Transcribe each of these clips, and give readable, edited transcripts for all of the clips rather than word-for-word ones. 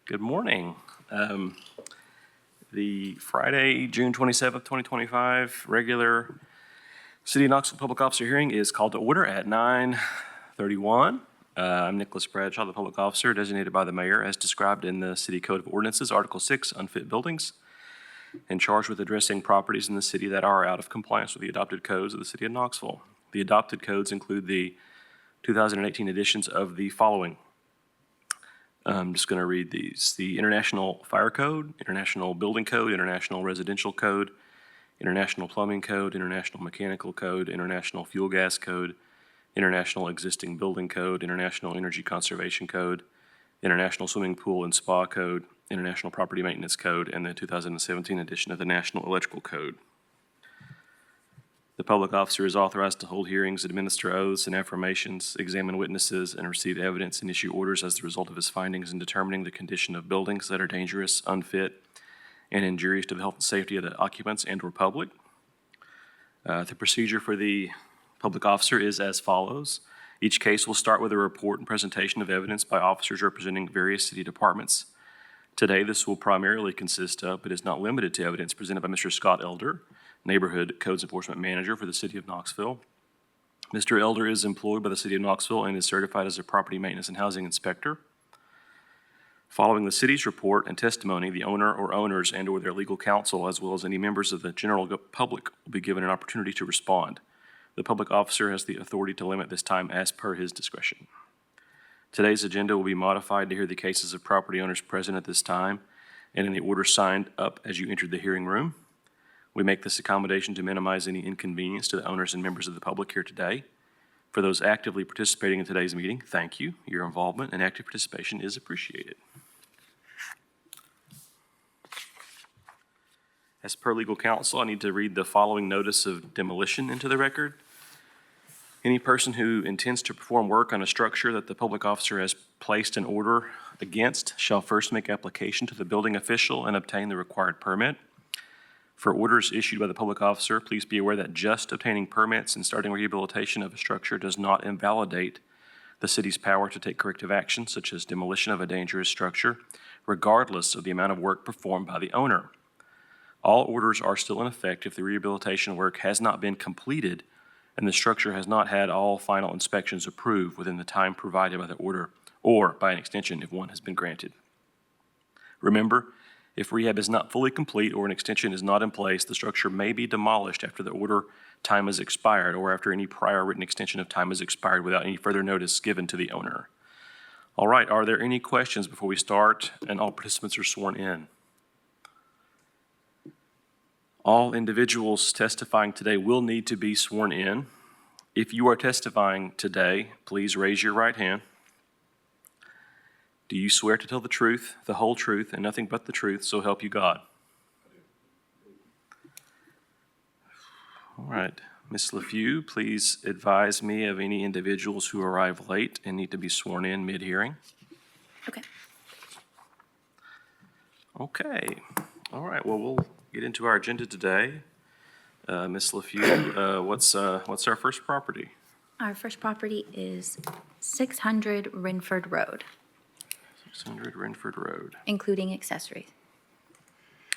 Good morning. The Friday, June 27th, 2025, regular City of Knoxville Public Officer hearing is called to order at 9:31. I'm Nicholas Bradshaw, the Public Officer designated by the Mayor as described in the City Code of Ordinances, Article 6, Unfit Buildings, and charged with addressing properties in the city that are out of compliance with the adopted codes of the City of Knoxville. The adopted codes include the 2018 editions of the following. I'm just going to read these. The International Fire Code, International Building Code, International Residential Code, International Plumbing Code, International Mechanical Code, International Fuel Gas Code, International Existing Building Code, International Energy Conservation Code, International Swimming Pool and Spa Code, International Property Maintenance Code, and the 2017 edition of the National Electrical Code. The public officer is authorized to hold hearings, administer oaths and affirmations, examine witnesses, and receive evidence and issue orders as the result of his findings in determining the condition of buildings that are dangerous, unfit, and injurious to the health and safety of the occupants and/or public. The procedure for the public officer is as follows. Each case will start with a report and presentation of evidence by officers representing various city departments. Today, this will primarily consist of, but is not limited to, evidence presented by Mr. Scott Elder, Neighborhood Codes Enforcement Manager for the City of Knoxville. Mr. Elder is employed by the City of Knoxville and is certified as a Property Maintenance and Housing Inspector. Following the city's report and testimony, the owner or owners and/or their legal counsel, as well as any members of the general public, will be given an opportunity to respond. The public officer has the authority to limit this time as per his discretion. Today's agenda will be modified to hear the cases of property owners present at this time and in the order signed up as you entered the hearing room. We make this accommodation to minimize any inconvenience to the owners and members of the public here today. For those actively participating in today's meeting, thank you. Your involvement and active participation is appreciated. As per legal counsel, I need to read the following notice of demolition into the record. Any person who intends to perform work on a structure that the public officer has placed an order against shall first make application to the building official and obtain the required permit. For orders issued by the public officer, please be aware that just obtaining permits and starting rehabilitation of a structure does not invalidate the city's power to take corrective action, such as demolition of a dangerous structure, regardless of the amount of work performed by the owner. All orders are still in effect if the rehabilitation work has not been completed and the structure has not had all final inspections approved within the time provided by the order, or by an extension if one has been granted. Remember, if rehab is not fully complete or an extension is not in place, the structure may be demolished after the order time has expired or after any prior written extension of time has expired without any further notice given to the owner. All right, are there any questions before we start and all participants are sworn in? All individuals testifying today will need to be sworn in. If you are testifying today, please raise your right hand. Do you swear to tell the truth, the whole truth, and nothing but the truth, so help you God? All right. Ms. LaFew, please advise me of any individuals who arrive late and need to be sworn in mid-hearing. Okay. Okay. All right. Well, we'll get into our agenda today. Ms. LaFew, what's our first property? Our first property is 600 Renford Road, 600 Renford Road. including accessories.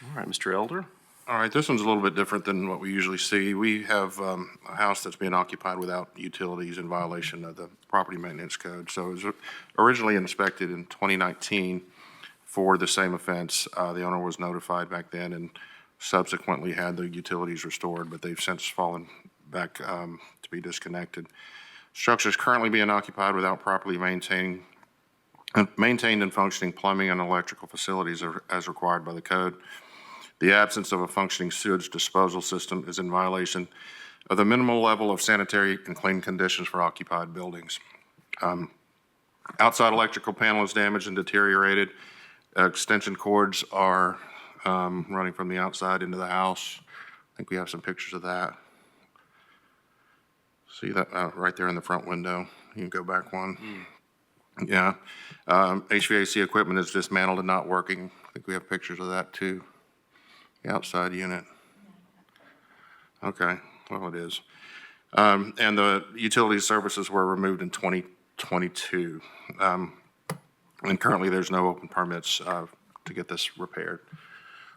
All right, Mr. Elder. All right, this one's a little bit different than what we usually see. We have a house that's being occupied without utilities in violation of the property maintenance code. So it was originally inspected in 2019 for the same offense. The owner was notified back then and subsequently had the utilities restored, but they've since fallen back to be disconnected. Structure is currently being occupied without properly maintained and functioning plumbing and electrical facilities as required by the code. The absence of a functioning sewage disposal system is in violation of the minimal level of sanitary and clean conditions for occupied buildings. Outside electrical panel is damaged and deteriorated. Extension cords are running from the outside into the house. I think we have some pictures of that. See that right there in the front window. You can go back one. Yeah. HVAC equipment is dismantled and not working. I think we have pictures of that too. The outside unit. Okay, well it is. And the utility services were removed in 2022. And currently, there's no open permits to get this repaired.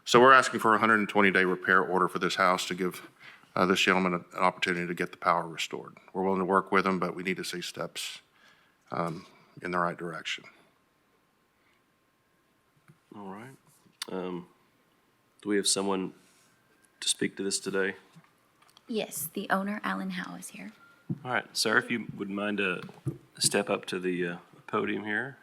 So we're asking for a 120-day repair order for this house to give this gentleman an opportunity to get the power restored. We're willing to work with him, but we need to see steps in the right direction. All right. Do we have someone to speak to this today? Yes, the owner, Alan Howe, is here. All right, sir, if you would mind to step up to the podium here.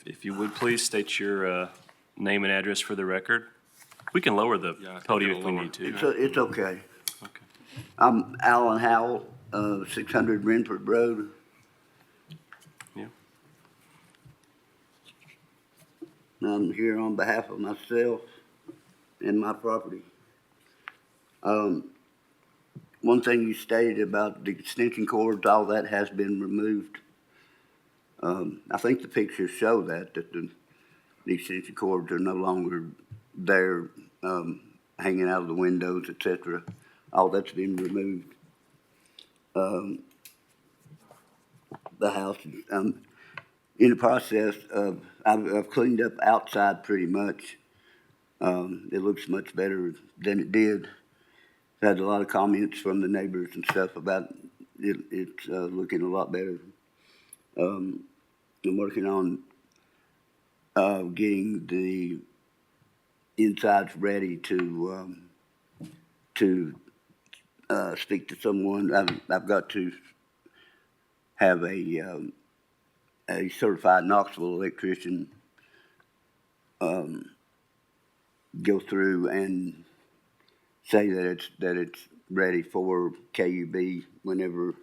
If you would, please state your name and address for the record. We can lower the I think podium it'll if we lower. need to. It's okay. Okay. I'm Alan Howell, 600 Renford Road. Yeah. I'm here on behalf of myself and my property. One thing you stated about the extension cords, all that has been removed. I think the pictures show that the extension cords are no longer there, hanging out of the windows, et cetera. All that's been removed. The house, in the process of, I've cleaned up outside pretty much. It looks much better than it did. Had a lot of comments from the neighbors and stuff about it. It's looking a lot better. I'm working on getting the insides ready to speak to someone. I've got to have a certified Knoxville electrician go through and say that it's ready for KUB whenever.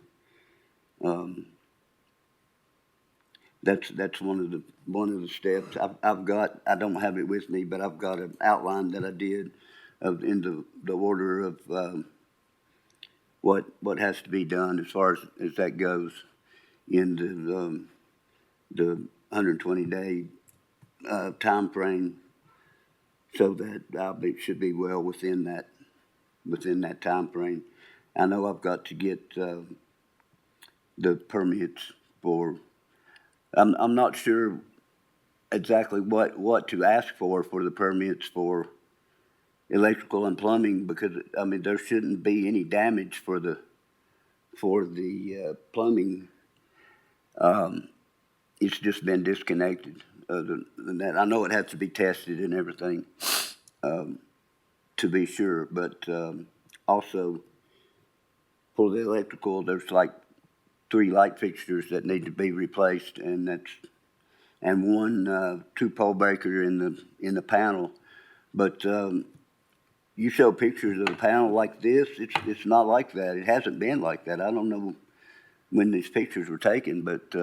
That's one of the steps. I've got, I don't have it with me, but I've got an outline that I did in the order of what has to be done as far as that goes in the 120-day time frame, so that should be well within that time frame. I know I've got to get the permits for. I'm not sure exactly what to ask for the permits for electrical and plumbing, because I mean there shouldn't be any damage for the plumbing. It's just been disconnected. Other than that, I know it has to be tested and everything to be sure, but also for the electrical, there's like 3 light fixtures that need to be replaced, and one 2-pole breaker in the panel. But you show pictures of the panel like this, it's not like that. It hasn't been like that. I don't know when these pictures were taken, but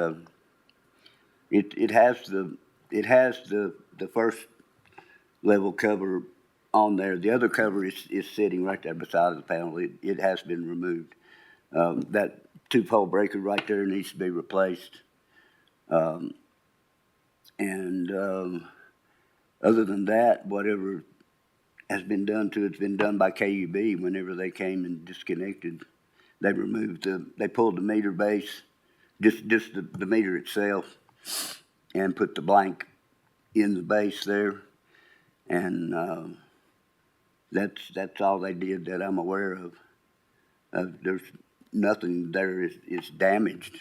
it has the first level cover on there. The other cover is sitting right there beside the panel. It has been removed. That 2-pole breaker right there needs to be replaced. And other than that, whatever has been done to it's been done by KUB. Whenever they came and disconnected, they removed they pulled the meter base, just the meter itself, and put the blank in the base there. And that's all they did that I'm aware of. There's nothing there is damaged.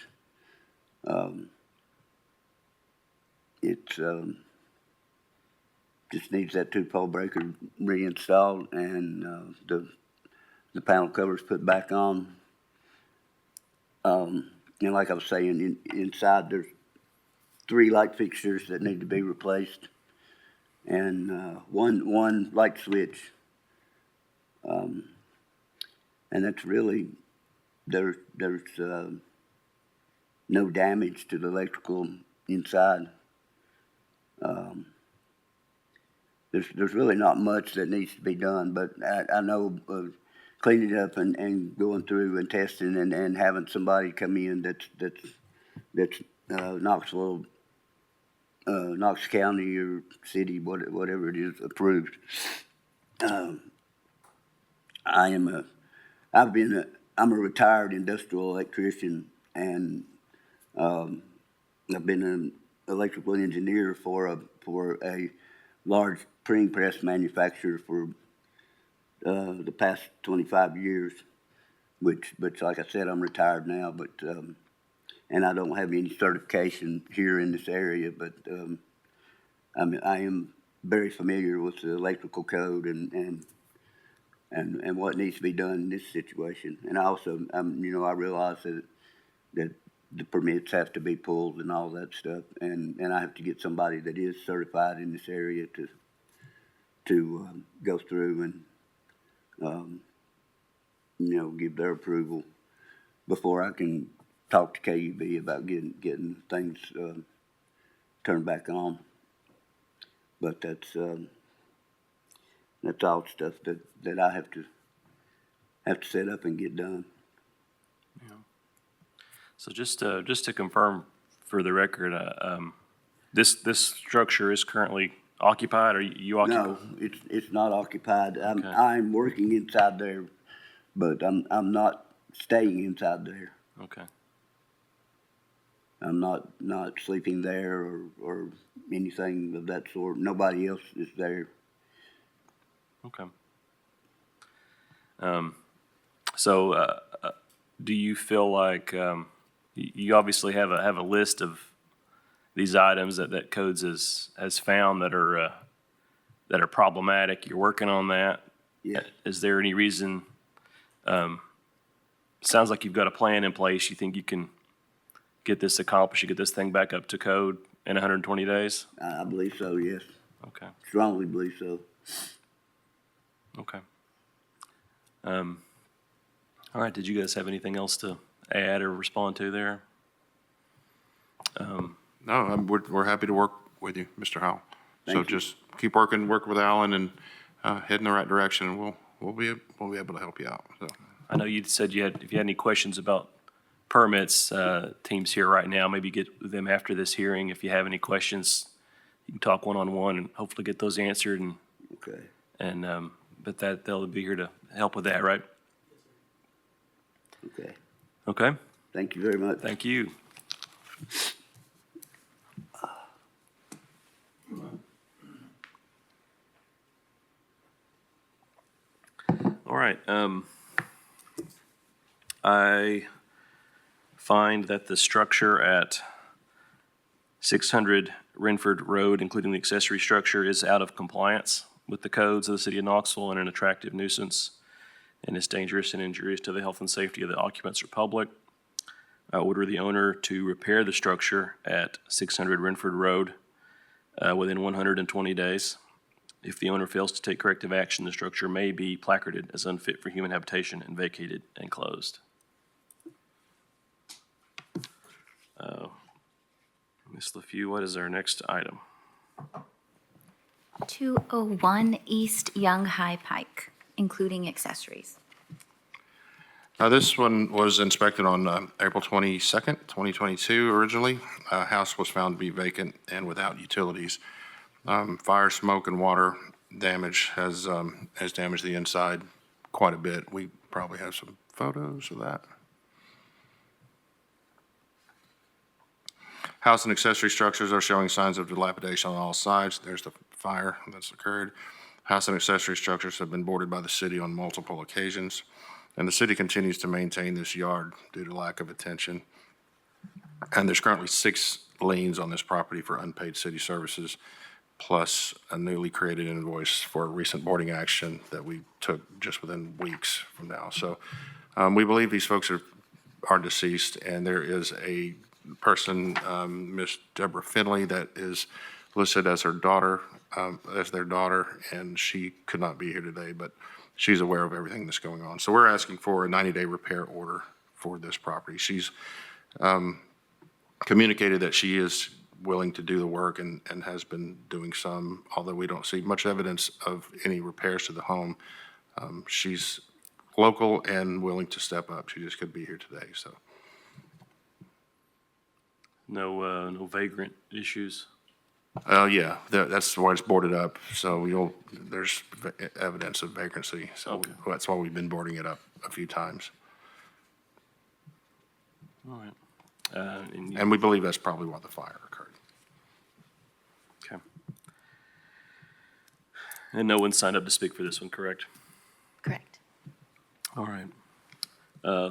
It just needs that 2-pole breaker reinstalled, and the panel covers put back on. And like I was saying, inside there's 3 light fixtures that need to be replaced, and one light switch. And that's really, there's no damage to the electrical inside. There's really not much that needs to be done, but I know cleaning it up and going through and testing and having somebody come in that's Knoxville, Knox County or city, whatever it is, approved. I am I'm a retired industrial electrician, and I've been an electrical engineer for a large printing press manufacturer for the past 25 years, which like I said, I'm retired now, but and I don't have any certification here in this area, but I am very familiar with the electrical code and what needs to be done in this situation. And I also, I realize that the permits have to be pulled and all that stuff, and I have to get somebody that is certified in this area to go through and give their approval before I can talk to KUB about getting things turned back on. But that's all stuff that I have to set up and get done. So just to confirm for the record, this structure is currently occupied, or you occupy? No, it's not occupied. Okay. I'm working inside there, but I'm not staying inside there. Okay. I'm not sleeping there or anything of that sort. Nobody else is there. Okay. So, do you feel like you obviously have a list of these items that codes has found that are problematic? You're working on that. Yes. Is there any reason? Sounds like you've got a plan in place. You think you can get this accomplished? You get this thing back up to code in 120 days? I believe so. Yes. Okay. Strongly believe so. Okay. All right, did you guys have anything else to add or respond to there? No, we're happy to work with you, Mr. Howell. So Thank you. just keep working with Alan and head in the right direction, and we'll be able to help you out. So. I know you said if you had any questions about permits, team's here right now, maybe get with them after this hearing. If you have any questions, you can talk one-on-one and hopefully get those answered, Okay. but they'll be here to help with that, right? Okay. Okay, Thank you very much. thank you. All right, I find that the structure at 600 Renford Road, including the accessory structure, is out of compliance with the codes of the city of Knoxville and an attractive nuisance, and is dangerous and injurious to the health and safety of the occupants or public. I order the owner to repair the structure at 600 Renford Road within 120 days. If the owner fails to take corrective action, the structure may be placarded as unfit for human habitation and vacated and closed. Ms. LaFew, what is our next item? 201 East Young High Pike, including accessories. This one was inspected on April 22nd, 2022 originally. House was found to be vacant and without utilities. Fire, smoke, and water damage has damaged the inside quite a bit. We probably have some photos of that. House and accessory structures are showing signs of dilapidation on all sides. There's the fire that's occurred. House and accessory structures have been boarded by the city on multiple occasions, and the city continues to maintain this yard due to lack of attention. And there's currently 6 liens on this property for unpaid city services, plus a newly created invoice for a recent boarding action that we took just within weeks from now. So we believe these folks are deceased, and there is a person, Miss Deborah Finley, that is listed as her daughter, as their daughter, and she could not be here today, but she's aware of everything that's going on. So we're asking for a 90-day repair order for this property. She's communicated that she is willing to do the work and has been doing some, although we don't see much evidence of any repairs to the home. She's local and willing to step up. She just couldn't be here today, so. No vagrant issues? Yeah, that's why it's boarded up, so there's evidence of vacancy, so that's why we've been boarding it up a few times. All right. And you- And we believe that's probably why the fire occurred. Okay. And no one signed up to speak for this one, correct? Correct. All right.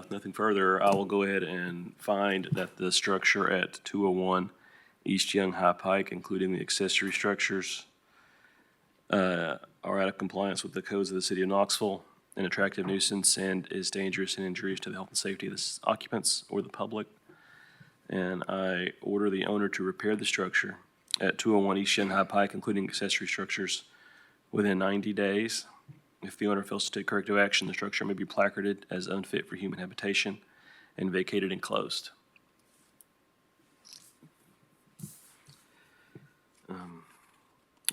Nothing further. I will go ahead and find that the structure at 201 East Young High Pike, including the accessory structures, are out of compliance with the codes of the city of Knoxville, an attractive nuisance, and is dangerous and injurious to the health and safety of the occupants or the public. And I order the owner to repair the structure at 201 East Young High Pike, including accessory structures, within 90 days. If the owner fails to take corrective action, the structure may be placarded as unfit for human habitation and vacated and closed.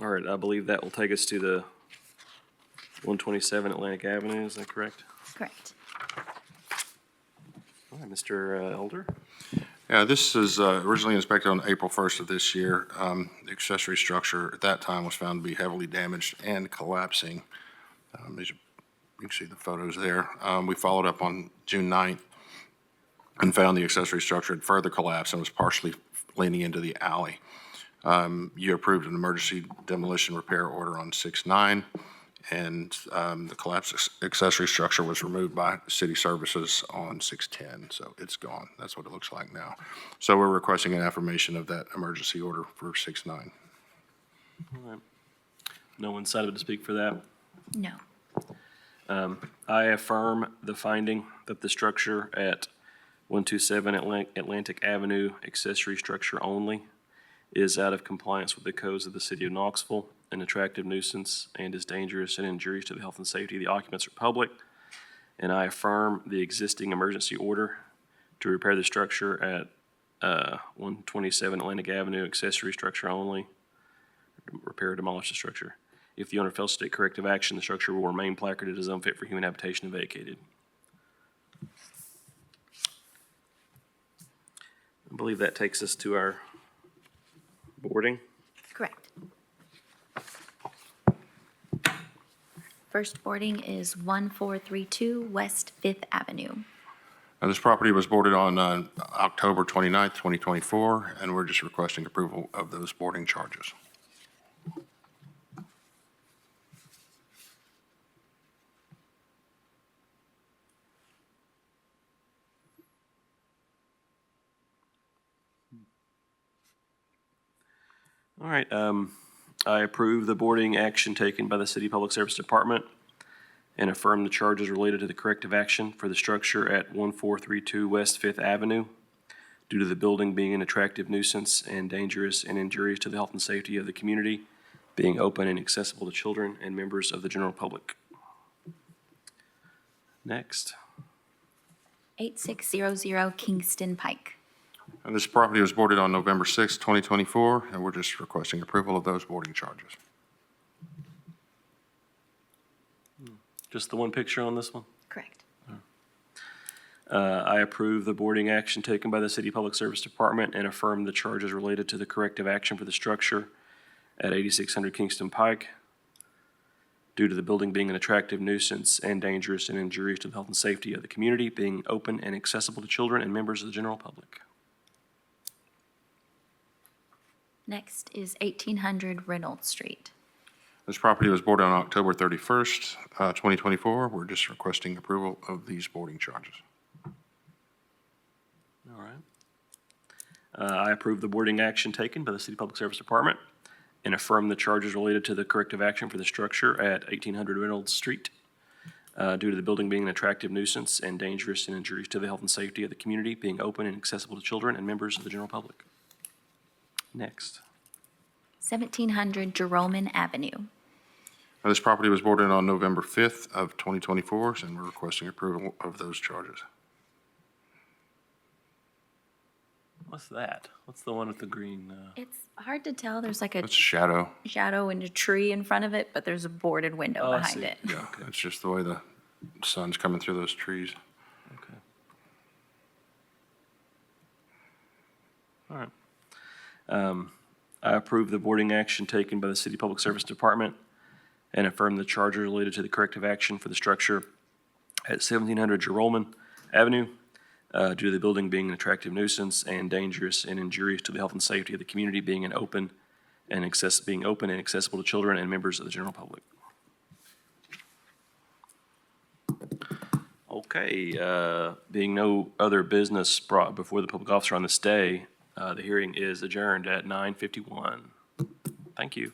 All right, I believe that will take us to the 127 Atlantic Avenue, is that correct? Correct. All right, Mr. Elder? Yeah, this is originally inspected on April 1st of this year. The accessory structure at that time was found to be heavily damaged and collapsing. As you can see the photos there. We followed up on June 9th and found the accessory structure had further collapsed and was partially leaning into the alley. You approved an emergency demolition repair order on 6/9, and the collapsed accessory structure was removed by city services on 6/10, so it's gone. That's what it looks like now. So we're requesting an affirmation of that emergency order for 6/9. All right. No one signed up to speak for that? No. I affirm the finding that the structure at 127 Atlantic Avenue, accessory structure only, is out of compliance with the codes of the city of Knoxville, an attractive nuisance, and is dangerous and injurious to the health and safety of the occupants or public. And I affirm the existing emergency order to repair the structure at 127 Atlantic Avenue, accessory structure only, repair or demolish the structure. If the owner fails to take corrective action, the structure will remain placarded as unfit for human habitation and vacated. I believe that takes us to our boarding. Correct. First boarding is 1432 West Fifth Avenue. Now, this property was boarded on October 29th, 2024, and we're just requesting approval of those boarding charges. All right, I approve the boarding action taken by the City Public Service Department and affirm the charges related to the corrective action for the structure at 1432 West Fifth Avenue due to the building being an attractive nuisance and dangerous and injurious to the health and safety of the community, being open and accessible to children and members of the general public. Next. 8600 Kingston Pike. And this property was boarded on November 6th, 2024, and we're just requesting approval of those boarding charges. Just the one picture on this one? Correct. I approve the boarding action taken by the City Public Service Department and affirm the charges related to the corrective action for the structure at 8600 Kingston Pike due to the building being an attractive nuisance and dangerous and injurious to the health and safety of the community, being open and accessible to children and members of the general public. Next is 1800 Reynolds Street. This property was boarded on October 31st, 2024. We're just requesting approval of these boarding charges. All right. I approve the boarding action taken by the City Public Service Department and affirm the charges related to the corrective action for the structure at 1800 Reynolds Street due to the building being an attractive nuisance and dangerous and injurious to the health and safety of the community, being open and accessible to children and members of the general public. Next. 1700 Jerome Avenue. Now, this property was boarded on November 5th of 2024, and we're requesting approval of those charges. What's that? What's the one with the green? It's hard to tell. There's like a That's shadow. shadow and a tree in front of it, but there's a boarded window Oh, I behind see. it. Yeah, it's just the way the sun's coming through those trees. Okay. All right. I approve the boarding action taken by the City Public Service Department and affirm the charges related to the corrective action for the structure at 1700 Gerolman Avenue due to the building being an attractive nuisance and dangerous and injurious to the health and safety of the community, being open and accessible to children and members of the general public. Okay, being no other business brought before the public officer on this day, the hearing is adjourned at 9:51. Thank you.